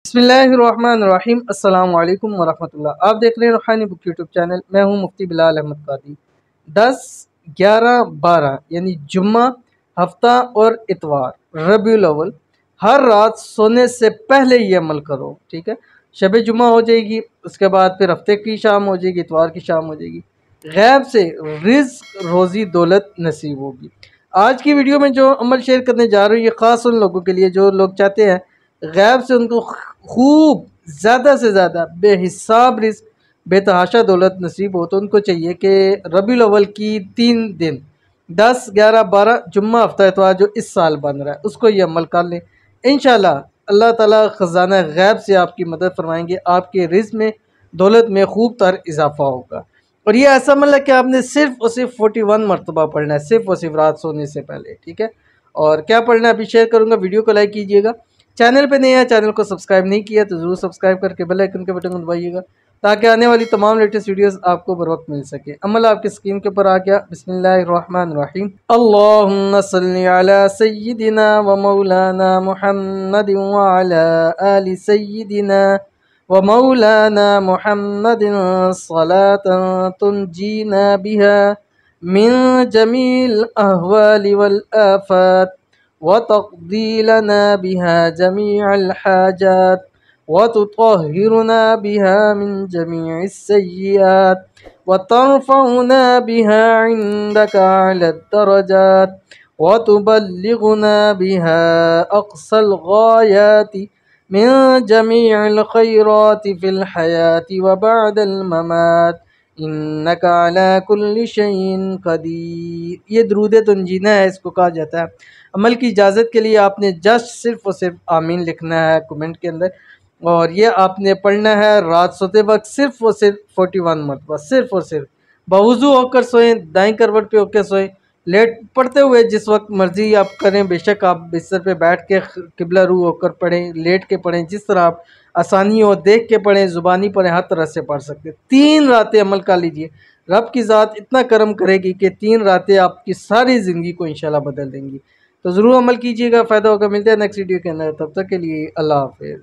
बिस्मिल्लाहिर्रहमानिर्रहीम अस्सलाम वालेकुम वरहमतुल्लाह। आप देख रहे हैं रूहानी बुक यूट्यूब चैनल। मैं हूं मुफ्ती बिलाल अहमद कादी। 10, 11, 12 यानी जुम्मा, हफ्ता और इतवार रबीउल अव्वल हर रात सोने से पहले ये अमल करो। ठीक है, शब जुम्मा हो जाएगी, उसके बाद फिर हफ्ते की शाम हो जाएगी, इतवार की शाम हो जाएगी। गैब से रिज्क, रोज़ी, दौलत नसीब होगी। आज की वीडियो में जो अमल शेयर करने जा रही हूँ ये ख़ास उन लोगों के लिए जो लोग चाहते हैं गैब से उनको खूब ज़्यादा से ज़्यादा बेहिसाब रिस्क, बेतहाशा दौलत नसीब हो। तो उनको चाहिए कि रबीउल अव्वल की 3 दिन 10, 11, 12 जुम्मा, हफ्ता, इतवार जो इस साल बन रहा है उसको ये अमल कर लें। इंशाल्लाह अल्लाह ताला ख़जाना गैब से आपकी मदद फरमाएंगे, आपके रिज़्क में, दौलत में खूब तर इजाफा होगा। और ये ऐसा अमल है कि आपने सिर्फ और सिर्फ 41 मरतबा पढ़ना है, सिर्फ और सिर्फ रात सोने से पहले। ठीक है, और क्या पढ़ना है अभी शेयर करूँगा। वीडियो को लाइक कीजिएगा, चैनल पे नए हैं, चैनल को सब्सक्राइब नहीं किया तो ज़रूर सब्सक्राइब करके बेल आइकन के बटन को दबाइएगा ताकि आने वाली तमाम लेटेस्ट वीडियोस आपको बर वक्त मिल सके। अमल आपकी स्क्रीन के ऊपर आ गया। बिस्मिल्लाहिर्रहमानिर्रहीम। अल्लाहुम्मा सल्ली अला सय्यिदिना व मौलाना मुहम्मद व अला आलि सय्यिदिना व मौलाना मुहम्मदिन सलातन तुनजीना बिहा मिन जमील अहवालि वल आफात व तक़दी लना बिहा जमीअल हाजात व तुतहिरुना बिहा मिन जमीइस सय्यिआत व तरफ़उना बिहा इंदका अला दरजात व तुबल्लिगुना बिहा अक़सल गायाति मिन जमीइल खैराति फिल हयाति व बअदल ममात इन्नका अला कुल्लि शैइन क़दीर। ये दुरूद तुंजीना है, इसको कहा जाता है। अमल की इजाज़त के लिए आपने जस्ट सिर्फ और सिर्फ आमीन लिखना है कमेंट के अंदर, और ये आपने पढ़ना है रात सोते वक्त सिर्फ और सिर्फ 41 मरतबा, सिर्फ और सिर्फ। बावुज़ू होकर सोएं, दाएं करवट पे होकर सोएं, लेट पढ़ते हुए जिस वक्त मर्जी आप करें। बेशक आप बिस्तर पे बैठ के किबला रू होकर पढ़ें, लेट के पढ़ें, जिस तरह आप आसानी हो, देख के पढ़ें, ज़ुबानी पढ़ें, हर तरह से पढ़ सकते। 3 रातें अमल कर लीजिए, रब की ज़ात इतना करम करेगी कि 3 रातें आपकी सारी ज़िंदगी को इंशाल्लाह बदल देंगी। तो ज़रूर अमल कीजिएगा, फ़ायदा होगा। मिलते हैं नेक्स्ट वीडियो के अंदर, तब तक के लिए अल्लाह हाफ़िज़।